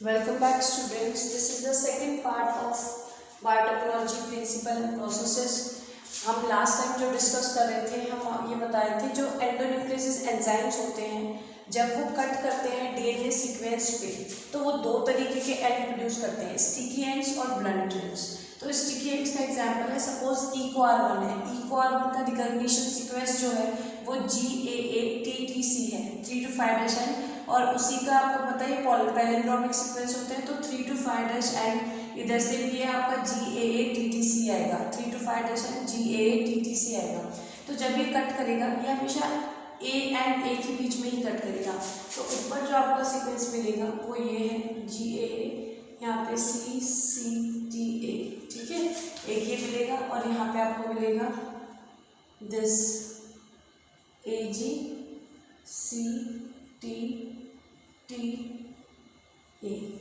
Welcome back students. This is the second part of biotechnology principle and processes. हम last time जो discuss कर रहे थे हम ये बता रहे थे जो एंडोन्यूक्लियोसिस एंजाइम्स होते हैं जब वो कट करते हैं डीएनए सीक्वेंस पे तो वो दो तरीके के एंड प्रोड्यूस करते हैं, स्टिकी एंड्स और ब्लंट एंड्स। तो स्टिकी एंड्स का एग्जांपल है, सपोज EcoR1 है। EcoR1 का रिकॉग्निशन सीक्वेंस जो है वो GAATTC है, 3 to 5' एंड, और उसी का आपको पता है पैलिंड्रोमिक सीक्वेंस होते हैं तो 3 to 5' एंड इधर से भी ये आपका GAATTC आएगा, 3 to 5' एंड GAATTC आएगा। तो जब ये कट करेगा ये हमेशा A एंड A के बीच में ही कट करेगा। तो ऊपर जो आपका सीक्वेंस मिलेगा वो ये है GAA, यहाँ पे CCTA, ठीक है, एक ये मिलेगा और यहाँ पे आपको मिलेगा दिस AGCTTA,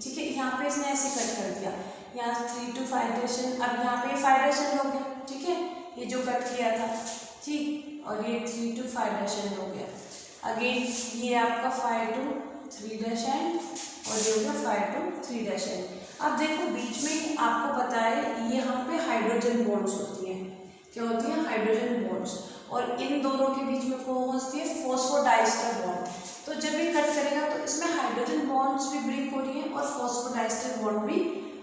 ठीक है। यहाँ पे इसने ऐसे कट कर दिया, यहाँ 3 to 5' एंड, अब यहाँ पे 5' एंड हो गया, ठीक है, ये जो कट किया था, ठीक, और ये 3 to 5' एंड हो गया। अगेन ये आपका 5 to 3' एंड और ये हो गया 5 to 3' एंड। अब देखो बीच में आपको पता है यहाँ पे हाइड्रोजन बॉन्ड्स होती हैं, क्या होती हैं, हाइड्रोजन बॉन्ड्स, और इन दोनों के बीच में कौन होती है, फॉस्फोडाइस्टर बॉन्ड। तो जब ये कट करेगा तो इसमें हाइड्रोजन बॉन्ड्स भी ब्रेक हो रही है और फॉस्फोडाइस्टर बॉन्ड भी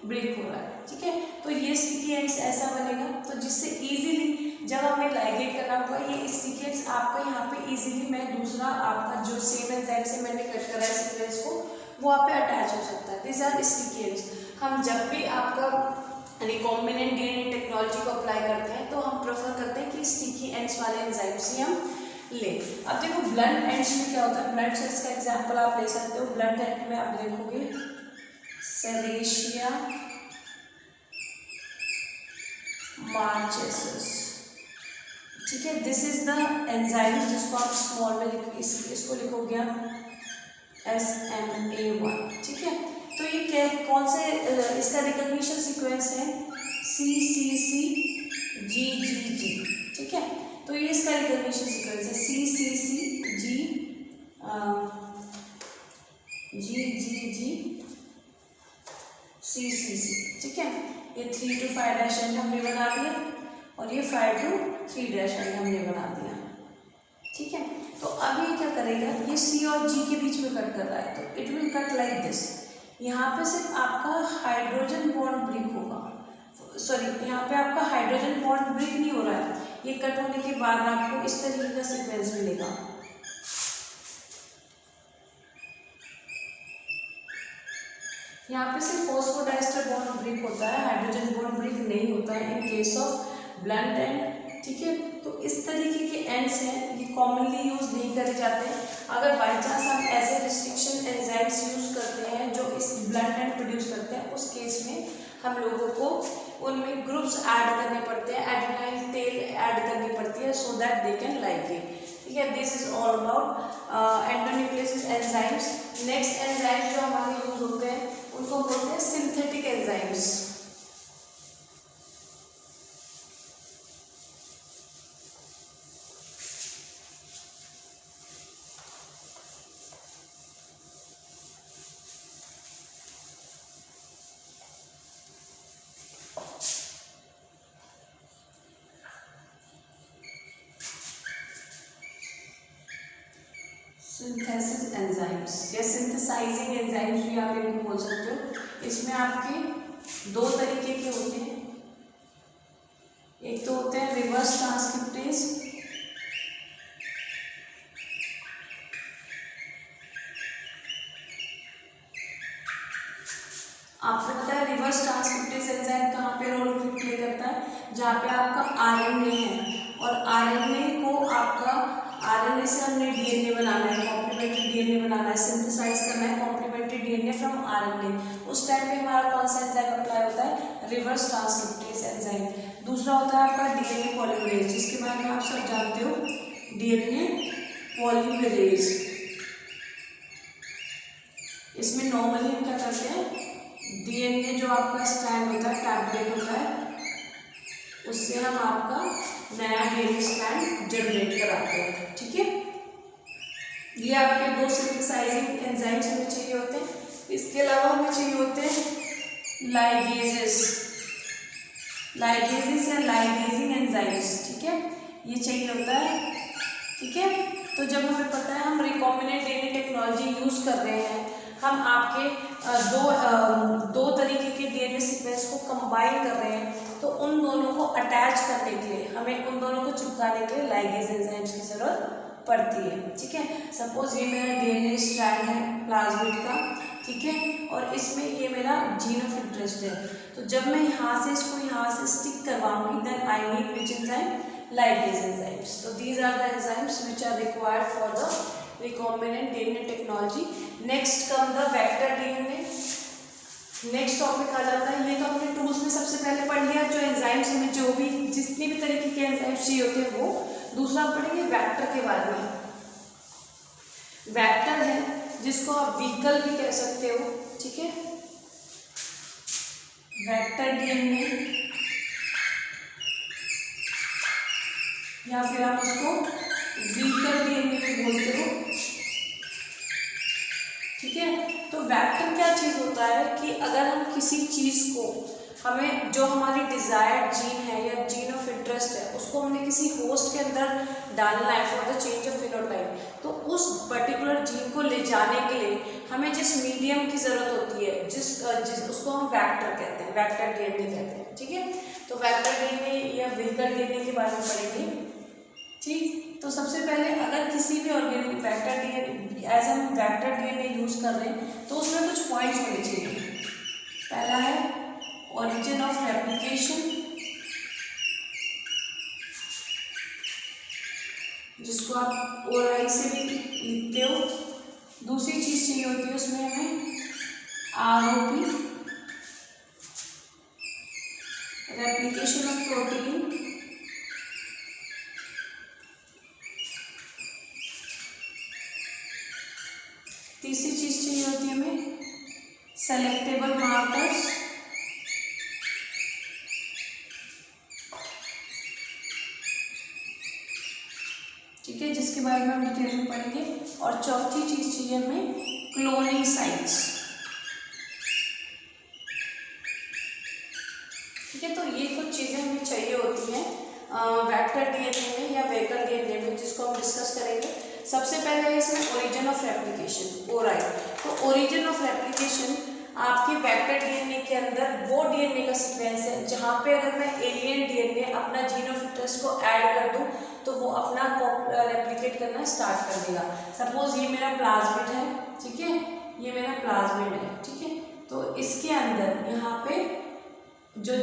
ब्रेक हो रहा है, ठीक है। तो ये स्टिकी एंड्स ऐसा बनेगा, तो जिससे इजीली जब हमें लाइगेट करना होगा ये स्टिकी एंड्स आपका यहाँ पे इजीली मैं दूसरा आपका जो सेम एंजाइम से मैंने कट करा है सीक्वेंस को वो आप पे अटैच हो सकता है। This are sticky ends. हम जब भी आपका रिकॉम्बिनेंट डीएनए टेक्नोलॉजी को अप्लाई करते हैं तो हम प्रेफर करते हैं कि स्टिकी एंड्स वाले एंजाइम्स ही हम ले। अब देखो ब्लंट एंड्स में क्या होता है, ब्लंट सेल्स का एग्जांपल आप ले सकते हो। ब्लंट एंड में आप देखोगे सेरेशिया मार्चेसिस, ठीक है। दिस इज द एंजाइम जिसको आप स्मॉल में इसको लिखोगे SMA1, ठीक है। तो ये क्या कौन से इसका रिकॉग्निशन सीक्वेंस है CCCGGG, ठीक है। तो ये इसका रिकॉग्निशन सीक्वेंस है CCCGGCCC, ठीक है। ये 3 to 5' एंड हमने बना दिया और ये 5 to 3' एंड हमने बना दिया, ठीक है। तो अब ये क्या करेगा, ये C और G के बीच में कट कर रहा है तो it will cut like this. यहाँ पे सिर्फ आपका हाइड्रोजन बॉन्ड ब्रेक होगा, सॉरी यहाँ पे आपका हाइड्रोजन बॉन्ड ब्रेक नहीं हो रहा है, ये कट होने के बाद आपको इस तरीके का सीक्वेंस मिलेगा। यहाँ पे सिर्फ फॉस्फोडाइस्टर बॉन्ड ब्रेक होता है, हाइड्रोजन बॉन्ड ब्रेक नहीं होता है इन केस ऑफ ब्लंट एंड, ठीक है। तो इस तरीके के एंड्स हैं, ये कॉमनली यूज नहीं करे जाते। अगर बाई चांस हम ऐसे रिस्ट्रिक्शन एंजाइम्स यूज करते हैं जो इस ब्लंट एंड प्रोड्यूस करते हैं, उस केस में हम लोगों को उनमें ग्रुप्स ऐड करने पड़ते हैं, एडेनाइल टेल ऐड करनी पड़ती है so that they can ligate, ठीक है। This is all about endonucleases enzymes. Next enzymes जो हमारे यूज होते हैं उनको बोलते हैं सिंथेटिक एंजाइम्स। सिंथेसिस एंजाइम्स या सिंथेसाइजिंग एंजाइम्स भी आप इनको बोल सकते हो। इसमें आपके दो तरीके के होते हैं, एक तो होते हैं रिवर्स ट्रांसक्रिप्टेज, आपको पता है रिवर्स ट्रांसक्रिप्टेज एंजाइम कहाँ पे रोल प्ले करता है, जहाँ पे आपका आरएनए है और आरएनए को आपका आरएनए से हमने डीएनए बनाना है, कॉम्प्लीमेंट्री डीएनए बनाना है, सिंथेसाइज करना है कॉम्प्लीमेंट्री डीएनए फ्रॉम आरएनए। उस टाइम पे हमारा कौन सा एंजाइम अप्लाई होता है, रिवर्स ट्रांसक्रिप्टेज एंजाइम। दूसरा होता है आपका डीएनए पॉलीमरेज, जिसके बारे में आप सब जानते हो, डीएनए पॉलीमरेज। इसमें नॉर्मली हम क्या करते हैं, डीएनए जो आपका स्ट्रैंड होता है, टैबलेट होता है, उससे हम आपका नया डीएनए स्ट्रैंड जनरेट कराते हैं, ठीक है। ये आपके दो सिंथेसाइजिंग एंजाइम्स हमें चाहिए होते हैं। इसके इसके अलावा हमें चाहिए होते हैं लाइगेजेस या लाइगेजिंग एंजाइम्स, ठीक है, ये चाहिए होता है, ठीक है। तो जब हमें पता है हम रिकॉम्बिनेंट डीएनए टेक्नोलॉजी यूज़ कर रहे हैं, हम आपके दो तरीके के डीएनए सीक्वेंस को कंबाइन कर रहे हैं, तो उन दोनों को अटैच करने के लिए हमें उन दोनों को चिपकाने के लिए लाइगेज एंजाइम्स की जरूरत पड़ती है, ठीक है। सपोज ये मेरा डीएनए स्ट्रैंड है प्लाज्मिड का, ठीक है, और इसमें ये मेरा जीन ऑफ इंटरेस्ट है, तो जब मैं यहाँ से इसको यहाँ से स्टिक करवाऊंगी then I need which enzyme, ligase enzymes. So these are the enzymes which are required for the recombinant DNA technology. Next come the vector DNA. Next topic आ जाता है, ये तो अपने टूल्स में सबसे पहले पढ़ लिया, जो एंजाइम्स हमें जो भी जितनी भी तरीके के एंजाइम्स चाहिए होते हैं वो। दूसरा पढ़ेंगे वेक्टर के बारे में। वेक्टर है जिसको आप व्हीकल भी कह सकते हो, ठीक है, वेक्टर डीएनए या फिर आप उसको व्हीकल डीएनए भी बोलते हो, ठीक है। तो वेक्टर क्या चीज़ होता है कि अगर हम किसी चीज़ को, हमें जो हमारी डिज़ायर्ड जीन है या जीन ऑफ इंटरेस्ट है उसको हमने किसी होस्ट के अंदर डालना है for the change of phenotype, तो उस पर्टिकुलर जीन को ले जाने के लिए हमें जिस मीडियम की ज़रूरत होती है, जिस उसको हम वेक्टर कहते हैं, वेक्टर डीएनए कहते हैं, ठीक है। तो वेक्टर डीएनए या व्हीकल डीएनए के बारे में पढ़ेंगे, ठीक। तो सबसे पहले अगर किसी भी ऑर्गेनिक वेक्टर डीएनए एज हम वेक्टर डीएनए यूज़ कर रहे हैं तो उसमें कुछ पॉइंट्स होने चाहिए। पहला है ओरिजिन ऑफ रेप्लिकेशन, जिसको आप ओआई से भी लिखते हो। दूसरी चीज़ चाहिए होती है उसमें हमें आरओपी, रेप्लिकेशन ऑफ प्रोटीन। तीसरी चीज चाहिए होती है हमें सेलेक्टेबल मार्कर्स, ठीक है, जिसके बारे में हम डिटेल में पढ़ेंगे। और चौथी चीज चाहिए हमें क्लोनिंग साइट्स, ठीक है। तो ये कुछ चीज़ें हमें चाहिए होती हैं वेक्टर डीएनए में या व्हीकल डीएनए में, जिसको हम डिस्कस करेंगे। सबसे पहले है इसमें ओरिजिन ऑफ रेप्लिकेशन, ओराई। तो ओरिजिन ऑफ रेप्लिकेशन आपके वेक्टर डीएनए के अंदर वो डीएनए का सीक्वेंस है जहाँ पे अगर मैं एलियन डीएनए अपना जीन ऑफ इंटरेस्ट को ऐड कर दूँ तो वो अपना रेप्लिकेट करना स्टार्ट कर देगा। सपोज ये मेरा प्लाज्मिड है, ठीक है, ये मेरा प्लाज्मिड है, ठीक है। तो इसके अंदर यहाँ पे जो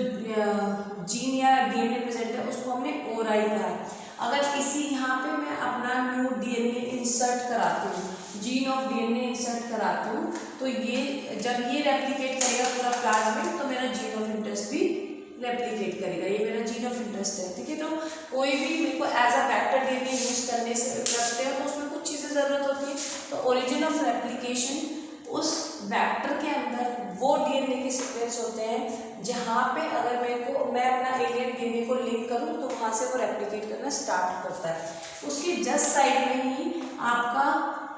जीन या डीएनए प्रेजेंट है उसको हमने ओराई कहा है। अगर इसी यहाँ पे मैं अपना न्यू डीएनए इंसर्ट कराती हूँ, जीन ऑफ डीएनए इंसर्ट कराती हूँ, तो ये जब ये रेप्लिकेट करेगा पूरा प्लाज्मिड तो मेरा जीन ऑफ इंटरेस्ट भी रेप्लिकेट करेगा। ये मेरा जीन ऑफ इंटरेस्ट है, ठीक है। तो कोई भी मेरे को as a vector DNA use करने से करते हैं तो उसमें कुछ चीज़ें ज़रूरत होती है। तो ओरिजिन ऑफ रेप्लिकेशन उस वेक्टर के अंदर वो डीएनए के सीक्वेंस होते हैं जहाँ पे अगर मैं अपना एलियन डीएनए को लिंक करूँ तो वहाँ से वो रेप्लिकेट करना स्टार्ट करता है। उसकी जस्ट साइड में ही आपका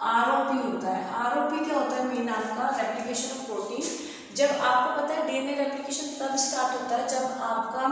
आरओपी होता है। आरओपी क्या होता है? मेन आपका रेप्लिकेशन ऑफ प्रोटीन। जब आपको पता है डीएनए रेप्लिकेशन तब स्टार्ट होता है जब आपका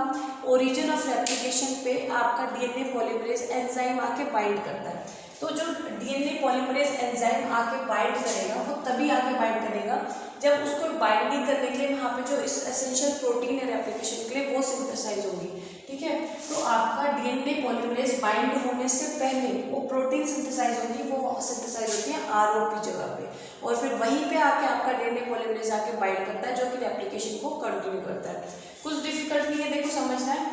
ओरिजिन ऑफ रेप्लिकेशन पे आपका डीएनए पॉलीमरेज एंजाइम आके बाइंड करता है। तो जो डीएनए पॉलीमरेज एंजाइम आके बाइंड करेगा वो तभी आके बाइंड करेगा जब उसको बाइंडिंग करने के लिए वहाँ पे जो एसेंशियल प्रोटीन है रेप्लिकेशन के लिए वो सिंथेसाइज होगी, ठीक है। तो आपका डीएनए पॉलीमरेज बाइंड होने से पहले वो प्रोटीन सिंथेसाइज होगी, वो सिंथेसाइज होती है आरओपी जगह पे, और फिर वहीं पे आके आपका डीएनए पॉलीमरेज आके बाइंड करता है जो कि रेप्लिकेशन को कंटिन्यू करता है। कुछ डिफिकल्ट नहीं है, देखो समझना है।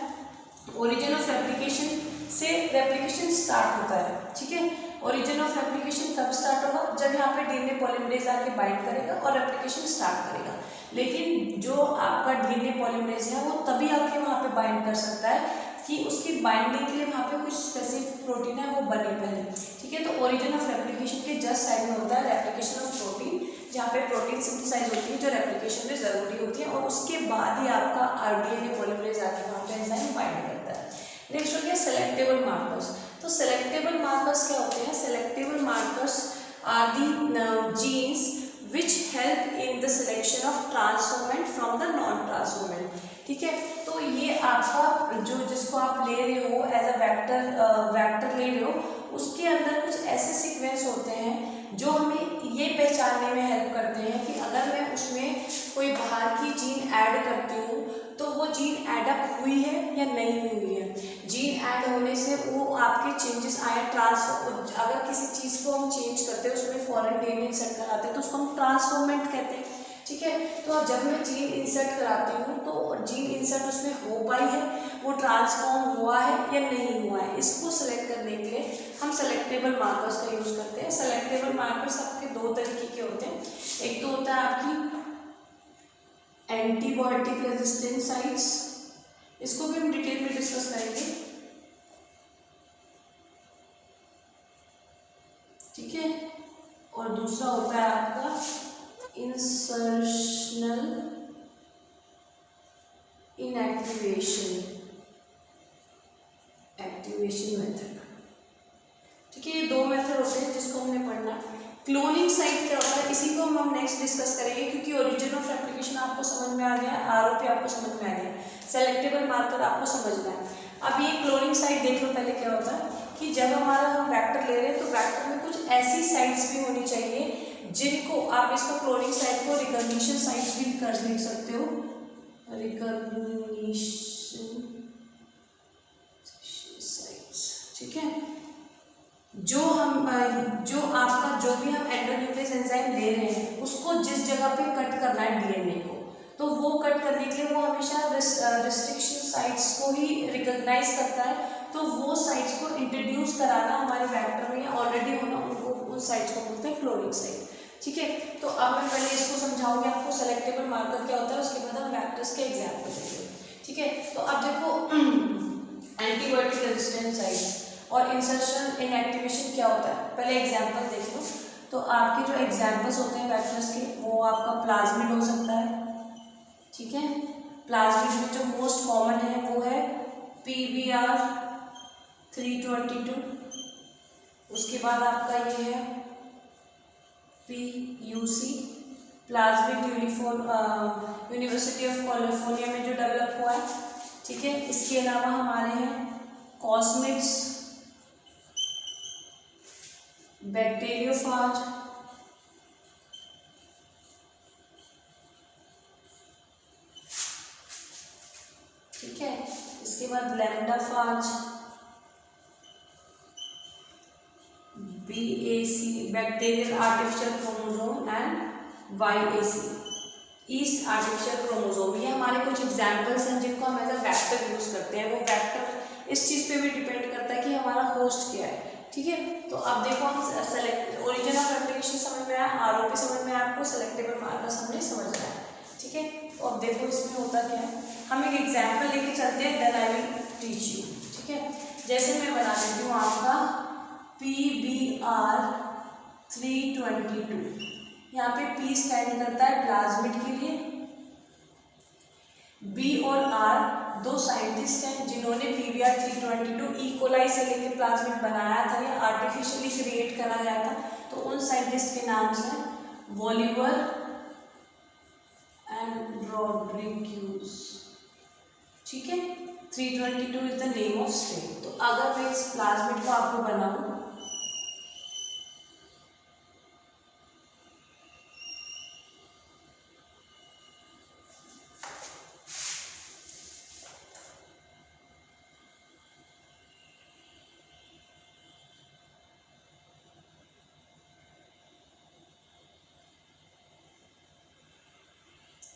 ओरिजिन ऑफ रेप्लिकेशन से रेप्लिकेशन स्टार्ट होता है, ठीक है। ओरिजिन ऑफ रेप्लिकेशन तब स्टार्ट होगा जब यहाँ पे डीएनए पॉलीमरेज आके बाइंड करेगा और रेप्लिकेशन स्टार्ट करेगा। लेकिन जो आपका डीएनए पॉलीमरेज है वो तभी आके वहाँ पे बाइंड कर सकता है कि उसकी बाइंडिंग के लिए वहाँ पे कुछ स्पेसिफिक प्रोटीन है वो बने पहले, ठीक है। तो ओरिजिन ऑफ रेप्लिकेशन के जस्ट साइड में होता है रेप्लिकेशन ऑफ प्रोटीन, जहाँ पे प्रोटीन सिंथेसाइज होती है जो रेप्लिकेशन में ज़रूरी होती है, और उसके बाद ही आपका डीएनए पॉलीमरेज आके वहाँ पे एंजाइम बाइंड करता है। नेक्स्ट हो गया सेलेक्टेबल मार्कर्स। तो सेलेक्टेबल मार्कर्स क्या होते हैं? Selectable markers are the genes which help in the selection of transformant from the non transformant. ठीक है, तो ये आपका जो जिसको आप ले रहे हो एज अ वेक्टर ले रहे हो, उसके अंदर कुछ ऐसे सीक्वेंस होते हैं जो हमें ये पहचानने में हेल्प करते हैं कि अगर मैं उसमें कोई बाहर की जीन ऐड करती हूँ तो वो जीन एडअप हुई है या नहीं हुई है। जीन ऐड होने से वो आपके चेंजेस आए अगर किसी चीज़ को हम चेंज करते हैं, उसमें फॉरेन डीएनए इंसर्ट कराते हैं तो उसको हम ट्रांसफॉर्मेंट कहते हैं। ठीक है, तो जब मैं जीन इंसर्ट कराती हूँ तो जीन इंसर्ट उसमें हो पाई है, वो ट्रांसफॉर्म हुआ है या नहीं हुआ है, इसको सेलेक्ट करने के लिए हम सेलेक्टेबल मार्कर्स का यूज़ करते हैं। सेलेक्टेबल मार्कर्स आपके दो तरीके के होते हैं। एक तो होता है आपकी एंटीबायोटिक रेजिस्टेंट साइट्स, इसको भी हम डिटेल में डिस्कस करेंगे। ठीक है, और दूसरा होता है आपका इंसर्शनल इनएक्टिवेशन मेथड। ठीक है, ये दो मेथड होते हैं जिसको हमने पढ़ना है। क्लोनिंग साइट क्या होता है, इसी को हम नेक्स्ट डिस्कस करेंगे, क्योंकि ओरिजिन ऑफ एप्लीकेशन आपको समझ में आ गया, आरओपी आपको समझ में आ गया, सेलेक्टेबल मार्कर आपको समझना है। अब ये क्लोनिंग साइट देख लो पहले क्या होता है कि जब हमारा हम वेक्टर ले रहे हैं तो वेक्टर में कुछ ऐसी साइट्स भी होनी चाहिए जिनको आप इसको क्लोनिंग साइट को रिकॉग्निशन साइट्स भी कर लिख सकते हो, रिकॉग्निशन साइट्स। ठीक है, जो आपका जो भी हम एंडोन्यूक्लियस एंजाइम ले रहे हैं उसको जिस जगह पे कट करना है डीएनए को, तो वो कट करने के लिए वो हमेशा रिस्ट्रिक्शन साइट्स को ही रिकॉग्नाइज करता है, तो वो साइट्स को इंट्रोड्यूस कराना हमारे वेक्टर में ऑलरेडी होना, उनको उन साइट्स को बोलते हैं क्लोनिंग साइट। ठीक है, तो अब मैं पहले इसको समझाऊंगी आपको सेलेक्टेबल मार्कर क्या होता है, उसके बाद हम वेक्टर्स के एग्जाम्पल देंगे। ठीक है, तो अब देखो एंटीबायोटिक रेजिस्टेंट साइट और इंसर्शन इनएक्टिवेशन क्या होता है, पहले एग्जाम्पल देख लो। तो आपके जो एग्जाम्पल्स होते हैं वेक्टर्स के, वो आपका प्लाज्मिड हो सकता है। ठीक है, प्लाज्मिड में जो मोस्ट कॉमन है वो है PBr 322, उसके बाद आपका ये है PUC plasmid university of California में जो डेवलप हुआ है। ठीक है, इसके अलावा हमारे हैं कॉस्मिड्स, बैक्टीरियोफाज, ठीक है, इसके बाद लैम्डाफाज, BAC bacterial artificial chromosome and YAC yeast artificial chromosome. ये हमारे कुछ एग्जाम्पल्स हैं जिनको हम एज अ वेक्टर यूज करते हैं। वो वेक्टर इस चीज़ पे भी डिपेंड करता है कि हमारा होस्ट क्या है। ठीक है, तो अब देखो हम सेलेक्ट ओरिजिन ऑफ एप्लीकेशन समझ में आया, आरओपी समझ में आया, आपको सेलेक्टेबल मार्कर हमने समझ में आया। ठीक है, तो अब देखो इसमें होता क्या है, हम एक एग्जाम्पल लेके चलते हैं, then I will teach you. ठीक है, जैसे मैं बना देती हूँ आपका PBr 322, यहाँ पे P स्टैंड करता है प्लाज्मिड के लिए, B और R दो साइंटिस्ट हैं जिन्होंने PBr 322 ई कोलाई से लेकर प्लाज्मिड बनाया था या आर्टिफिशियली क्रिएट करा गया था, तो उन साइंटिस्ट के नाम से वॉलिवर एंड रॉड्रिग्यूज। ठीक है, 322 is the name of strain. तो अगर मैं इस प्लाज्मिड को आपको बनाऊं,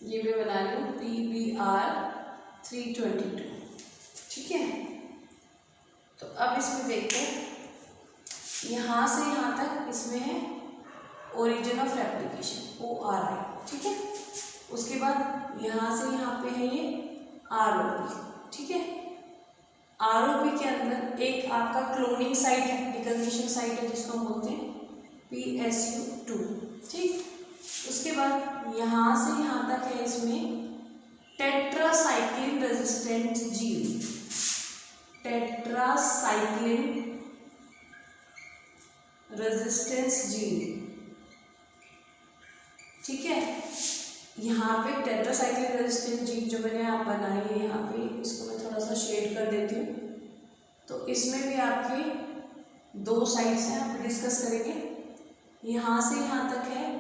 ये मैं बना रही हूँ PBr 322। ठीक है, तो अब इसमें देखो यहाँ से यहाँ तक इसमें है ओरिजिन ऑफ रेप्लिकेशन ORI। ठीक है, उसके बाद यहाँ से यहाँ पे है ये ROP। ठीक है, ROP के अंदर एक आपका क्लोनिंग साइट है, रिकॉग्निशन साइट है जिसको हम बोलते हैं PSU2। ठीक, उसके बाद यहाँ से यहाँ तक है इसमें tetracycline resistant gene, tetracycline resistance gene. ठीक है, यहाँ पे टेट्रासाइक्लिक रेजिस्टेंस जीन जो मैंने आप बनाई है यहाँ पे, इसको मैं थोड़ा सा शेड कर देती हूँ। तो इसमें भी आपकी 2 साइड्स हैं, आप डिस्कस करेंगे। यहाँ से यहाँ तक है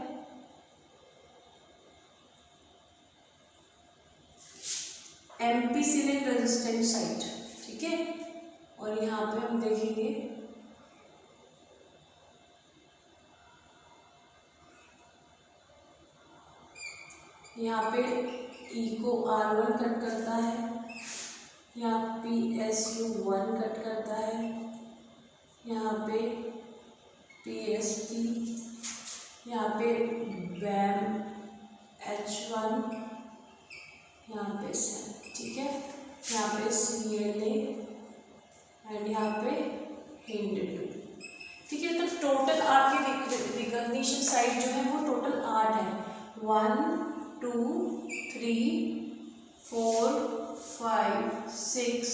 एम्पिसिलिन रेजिस्टेंट साइट, ठीक है। और यहाँ पे हम देखेंगे यहाँ पे ई को R1 कट करता है, यहाँ PSU1 कट करता है, यहाँ पे PSP, यहाँ पे BAM H1, यहाँ पे SAM, ठीक है। यहाँ पे CLA एंड यहाँ पे HIND2, ठीक है। तो टोटल आपके रिकॉग्निशन साइट जो है वो टोटल 8 है, 1 2 3 4 5 6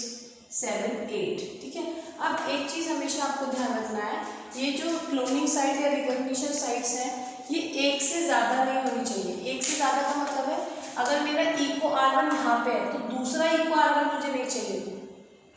7 8, ठीक है। अब एक चीज़ हमेशा आपको ध्यान रखना है, ये जो क्लोनिंग साइट या रिकॉग्निशन साइट्स हैं ये एक से ज़्यादा नहीं होनी चाहिए। एक से ज़्यादा का मतलब है अगर मेरा इको R1 यहाँ पे है तो दूसरा इको R1 मुझे नहीं चाहिए,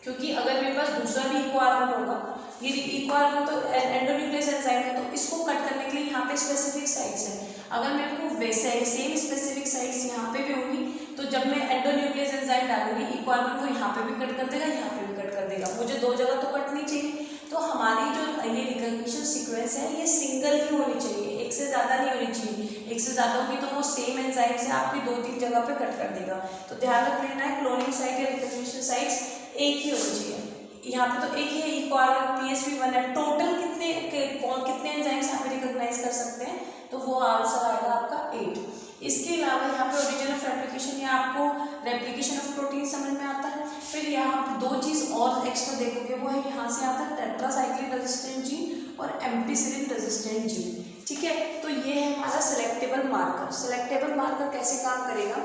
क्योंकि अगर मेरे पास दूसरा भी इको R1 होगा, ये इको R1 तो एंडोन्यूक्लियस एंजाइम है, तो इसको कट करने के लिए यहाँ पे स्पेसिफिक साइट्स हैं। अगर मेरे को वैसे सेम स्पेसिफिक साइट्स यहाँ पे भी होंगी तो जब मैं एंडोन्यूक्लियस एंजाइम डालूंगी इको R1 को यहाँ पे भी कट कर देगा, यहाँ पे भी कट कर देगा, मुझे 2 जगह तो कट नहीं चाहिए। तो हमारी जो ये रिकॉग्निशन सीक्वेंस है ये सिंगल ही होनी चाहिए, एक से ज़्यादा नहीं होनी चाहिए। एक से ज़्यादा होगी तो वो सेम एंजाइम से आपकी 2-3 जगह पे कट कर देगा। तो ध्यान रख लेना है, क्लोनिंग साइट या रिकॉग्निशन साइट्स एक ही होनी चाहिए। यहाँ पे तो एक ही है, इको R1 PSP1 है। टोटल कितने एंजाइम्स यहाँ पे रिकॉग्नाइज कर सकते हैं, तो वो आंसर आएगा आपका 8। इसके अलावा यहाँ पे ओरिजिन ऑफ रेप्लिकेशन या आपको रेप्लिकेशन ऑफ प्रोटीन समझ में आता है। फिर यहाँ पे 2 चीज़ और एक्स्ट्रा देखोगे, वो है यहाँ से आता है टेट्रासाइक्लिक रेजिस्टेंट जीन और एम्पिसिलिन रेजिस्टेंट जीन, ठीक है। तो ये है हमारा सिलेक्टेबल मार्कर। सिलेक्टेबल मार्कर कैसे काम करेगा,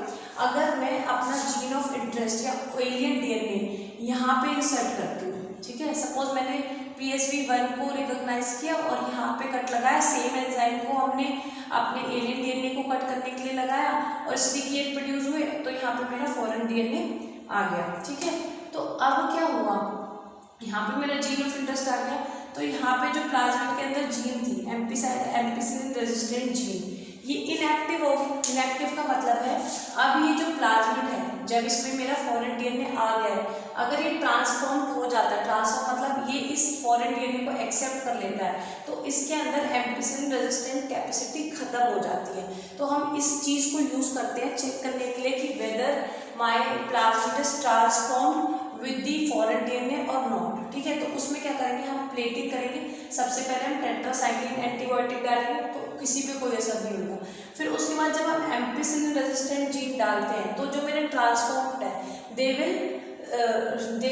अगर मैं अपना जीन ऑफ इंटरेस्ट या एलियन डीएनए यहाँ पे इंसर्ट करती हूँ, ठीक है। सपोज मैंने PSP1 को रिकॉग्नाइज किया और यहाँ पे कट लगाया, सेम एंजाइम को हमने अपने एलियन डीएनए को कट करने के लिए लगाया और स्टिकी एंड प्रोड्यूस हुए, तो यहाँ पे मेरा फॉरेन डीएनए आ गया, ठीक है। तो अब क्या हुआ, यहाँ पे मेरा जीन ऑफ इंटरेस्ट आ गया, तो यहाँ पे जो प्लाज्मिड के अंदर जीन थी एम्पिसिलिन रेजिस्टेंट जीन, ये इनएक्टिव हो गई। इनएक्टिव का मतलब है अब ये जो प्लाज्मिड है, जब इसमें मेरा फॉरेन डीएनए आ गया है, अगर ये ट्रांसफॉर्म हो जाता है, ट्रांसफॉर्म मतलब ये इस फॉरेन डीएनए को एक्सेप्ट कर लेता है, तो इसके अंदर एम्पिसिलिन रेजिस्टेंट कैपेसिटी खत्म हो जाती है। तो हम इस चीज़ को यूज़ करते हैं चेक करने के लिए कि whether my plasmid is transformed with the foreign DNA और नॉट, ठीक है। तो उसमें क्या करेंगे, हम प्लेटिंग करेंगे। सबसे पहले हम टेट्रासाइक्लिन एंटीबायोटिक डालेंगे, तो किसी पे कोई असर नहीं होगा। फिर उसके बाद जब हम एम्पिसिलिन रेजिस्टेंट जीन डालते हैं, तो जो मेरे ट्रांसफॉर्म्ड है they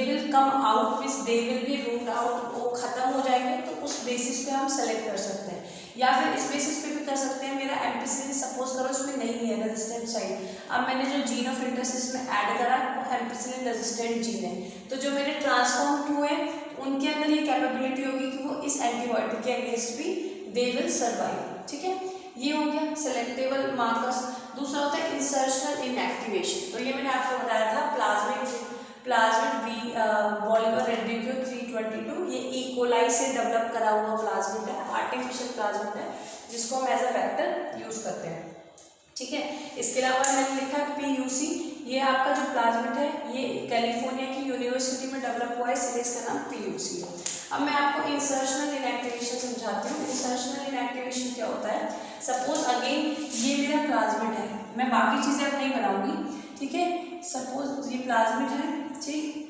will come out, means they will be root out, वो खत्म हो जाएंगे। तो उस बेसिस पे हम सेलेक्ट कर सकते हैं, या फिर इस बेसिस पे भी कर सकते हैं मेरा एम्पिसिलिन सपोज करो इसमें नहीं है रेजिस्टेंट साइट, अब मैंने जो जीन ऑफ इंटरेस्ट इसमें ऐड करा वो एम्पिसिलिन रेजिस्टेंट जीन है, तो जो मेरे ट्रांसफॉर्म्ड हुए उनके अंदर ये कैपेबिलिटी होगी कि वो इस एंटीबायोटिक के अगेंस्ट भी दे विल सर्वाइव, ठीक है। ये हो गया सिलेक्टेबल मार्कर्स। दूसरा होता है इंसर्शनल इनएक्टिवेशन। तो ये मैंने आपको बताया था प्लाज्मिड बॉलिवर रेडिक्यू 322, ये ई कोलाई से डेवलप करा हुआ प्लाज्मिड है, आर्टिफिशियल प्लाज्मिड है, जिसको हम एज अ वेक्टर यूज करते हैं, ठीक है। इसके अलावा मैंने लिखा PUC, ये आपका जो प्लाज्मिड है ये कैलिफोर्निया की यूनिवर्सिटी में डेवलप हुआ है, इसलिए इसका नाम PUC है। अब मैं आपको इंसर्शनल इनएक्टिवेशन समझाती हूँ। इंसर्शनल इनएक्टिवेशन क्या होता है, सपोज अगेन ये मेरा प्लाज्मिड है, मैं बाकी चीज़ें अब नहीं बनाऊंगी, ठीक है। सपोज ये प्लाज्मिड है, ठीक।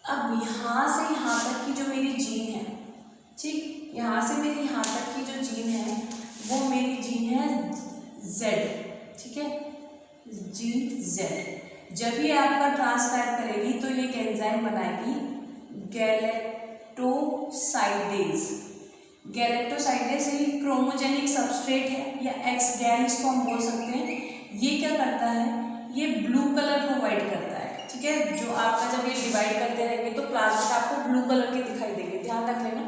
अब यहाँ से यहाँ तक की जो मेरी जीन है, ठीक, यहाँ से मेरी यहाँ तक की जो जीन है वो मेरी जीन है Z, ठीक है, GZ। जब ये आपका ट्रांसक्राइब करेगी तो ये एक एंजाइम बनाएगी गैलेक्टोसाइडेज। गैलेक्टोसाइडेज ये क्रोमोजेनिक सबस्ट्रेट है या एक्स गैन इसको हम बोल सकते हैं। ये क्या करता है, ये ब्लू कलर प्रोवाइड करता है, ठीक है। जो आपका जब ये डिवाइड करते रहेंगे तो प्लाज्मिड आपको ब्लू कलर के दिखाई देंगे, ध्यान रख लेना।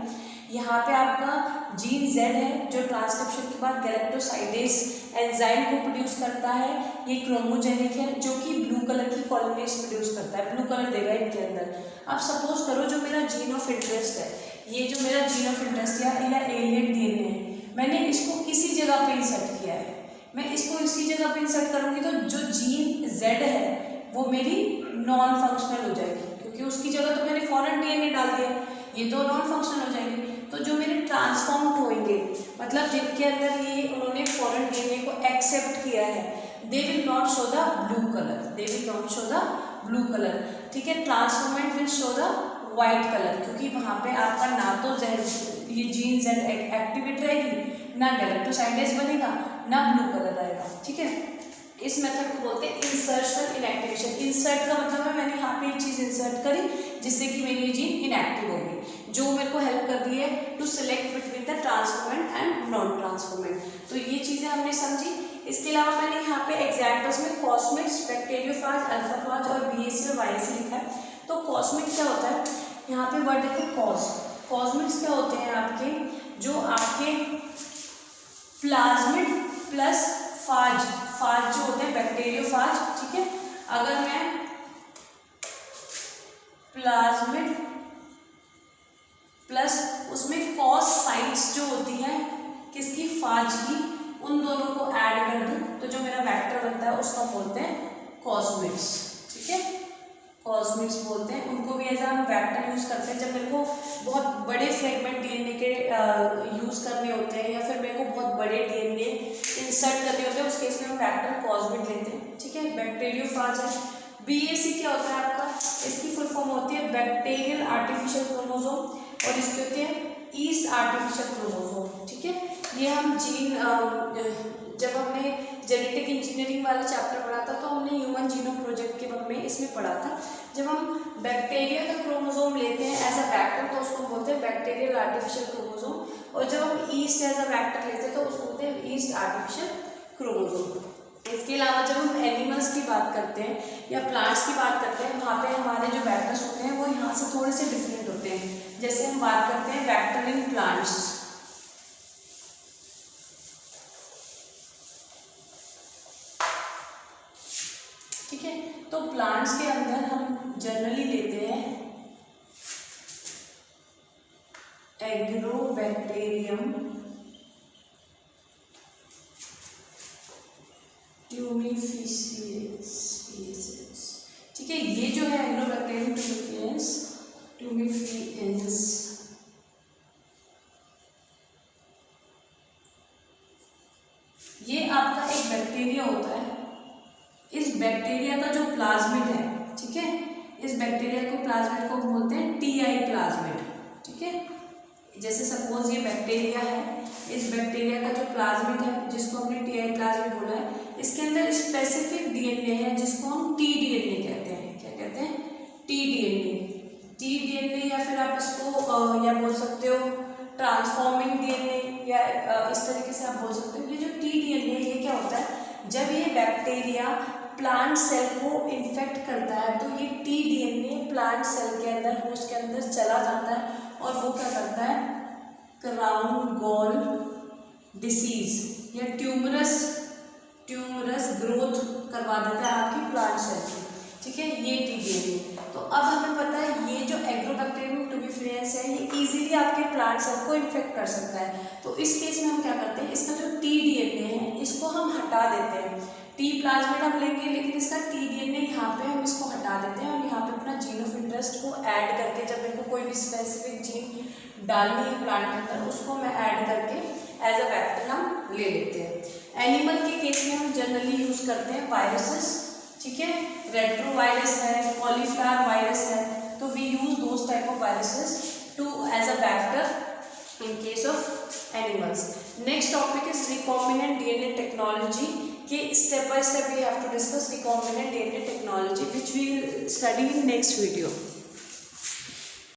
यहाँ पे आपका जीन जेड है जो ट्रांसक्रिप्शन के बाद गैलेक्टोसाइडेज एंजाइम को प्रोड्यूस करता है। ये क्रोमोजेनिक है जो कि ब्लू कलर की कॉलोनीज प्रोड्यूस करता है, ब्लू कलर देगा इनके अंदर। अब सपोज करो जो मेरा जीन ऑफ इंटरेस्ट है, ये जो मेरा जीन ऑफ इंटरेस्ट या एलियन डीएनए है, मैंने इसको इसी जगह पे इंसर्ट किया है। मैं इसको इसी जगह पे इंसर्ट करूँगी तो जो जीन जेड है वो मेरी नॉन फंक्शनल हो जाएगी, क्योंकि उसकी जगह तो मैंने फॉरेन डीएनए डाल दिया, ये तो नॉन फंक्शनल हो जाएगी। तो जो मेरे ट्रांसफॉर्म्ड होंगे, मतलब जिनके अंदर ये उन्होंने फॉरेन डीएनए को एक्सेप्ट किया है, they will not show the blue colour, they will not show the blue colour, ठीक है। Transformant will show the white colour, क्योंकि वहाँ पे आपका ना तो ये जीन जेड एक्टिवेट रहेगी, ना गैलेक्टोसाइडेज बनेगा, ना ब्लू कलर आएगा, ठीक है। इस मेथड को बोलते हैं इंसर्शनल इनएक्टिवेशन। इंसर्ट का मतलब है मैंने यहाँ पे एक चीज़ इंसर्ट करी जिससे कि मेरी जीन इनएक्टिव हो गई, जो मेरे को हेल्प कर रही है to select between the transformant and non transformant. तो ये चीज़ें हमने समझी। इसके अलावा मैंने यहाँ पे एग्जाम्पल्स में कॉस्मिक्स, बैक्टीरियोफाज, अल्फाफाज और बीएसी और वाईएसी लिखा है। तो कॉस्मिक क्या होता है, यहाँ पे वर्ड देखो कॉस, कॉस्मिक्स क्या होते हैं आपके, जो आपके प्लाज्मिड प्लस फाज, फाज जो होते हैं बैक्टीरियोफाज, ठीक है। अगर मैं प्लाज्मिड प्लस उसमें कॉस साइट्स जो होती हैं किसकी, फाज की, उन दोनों को ऐड कर दूं तो जो मेरा वेक्टर बनता है उसको बोलते हैं कॉस्मिक्स, ठीक है। कॉस्मिक्स बोलते हैं उनको भी ऐसा हम वेक्टर यूज़ करते हैं जब मेरे को बहुत बड़े फ्रेगमेंट डीएनए के यूज़ करने होते हैं, या फिर मेरे को बहुत बड़े डीएनए इंसर्ट करने होते हैं, उस केस में हम वेक्टर कॉस्मिक लेते हैं, ठीक है। बैक्टीरियोफाज है। बीएसी क्या होता है आपका, इसकी फुल फॉर्म होती है बैक्टीरियल आर्टिफिशियल क्रोमोसोम, और इसके होते हैं ईस्ट आर्टिफिशियल क्रोमोसोम, ठीक है। ये हम जीन जब हमने जेनेटिक इंजीनियरिंग वाला चैप्टर पढ़ा था तो हमने ह्यूमन जीनोम प्रोजेक्ट के बारे में इसमें पढ़ा था। जब हम बैक्टीरिया का क्रोमोसोम लेते हैं एज अ वेक्टर तो उसको बोलते हैं बैक्टीरियल आर्टिफिशियल क्रोमोसोम, और जब हम ईस्ट एज अ वेक्टर लेते हैं तो उसको बोलते हैं ईस्ट आर्टिफिशियल क्रोमोसोम। इसके अलावा जब हम एनिमल्स की बात करते हैं या प्लांट्स की बात करते हैं, वहाँ पे हमारे जो वेक्टर्स होते हैं वो यहाँ से थोड़े से डिफरेंट होते हैं। जैसे हम बात करते हैं वेक्टर इन प्लांट्स, ठीक है। तो प्लांट्स के अंदर हम जनरली लेते हैं एग्रोबैक्टीरियम ट्यूमिफिशियंस, ठीक है। ये जो है एग्रोबैक्टीरियम ट्यूमिफिशियंस, ये आपका एक बैक्टीरिया होता है। इस बैक्टीरिया का जो प्लाज्मिड है, ठीक है, इस बैक्टीरिया को प्लाज्मिड को बोलते हैं टीआई प्लाज्मिड, ठीक है। जैसे सपोज ये बैक्टीरिया है, इस बैक्टीरिया का जो प्लाज्मिड है जिसको हमने टीआई प्लाज्मिड बोला है, इसके अंदर स्पेसिफिक डीएनए है जिसको हम टी डीएनए कहते हैं। क्या कहते हैं, टी डीएनए, टी डीएनए, या फिर आप इसको या बोल सकते हो ट्रांसफॉर्मिंग डीएनए, या इस तरीके से आप बोल सकते हो। ये जो टी डीएनए ये क्या होता है, जब ये बैक्टीरिया प्लांट सेल को इन्फेक्ट करता है तो ये टी डीएनए प्लांट सेल के अंदर, उसके अंदर चला जाता है और वो क्या करता है, क्राउन गॉल डिसीज या ट्यूमरस ग्रोथ करवा देता है आपकी प्लांट सेल की, ठीक है। ये टी डीएनए। तो अब हमें पता है ये जो एग्रोबैक्टीरियम ट्यूबिफिरेंस है ये इजीली आपके प्लांट सेल को इन्फेक्ट कर सकता है। तो इस केस में हम क्या करते हैं, इसका जो टी डीएनए है इसको हम हटा देते हैं। टी प्लाज्मिड हम लेंगे लेकिन इसका टी डीएनए यहाँ पे हम इसको हटा देते हैं और यहाँ पे अपना जीन ऑफ इंटरेस्ट को ऐड करके, जब मेरे को कोई भी स्पेसिफिक जीन डालनी है प्लांट के अंदर, उसको मैं ऐड करके एज अ वेक्टर हम ले लेते हैं। एनिमल के केस में हम जनरली यूज़ करते हैं वायरसेस, ठीक है। रेट्रो वायरस है, कॉलीफ्लावर वायरस है, तो we use those type of viruses to as a vector in case of animals. Next topic is recombinant DNA technology के step by step we have to discuss recombinant DNA technology which we will study in next video.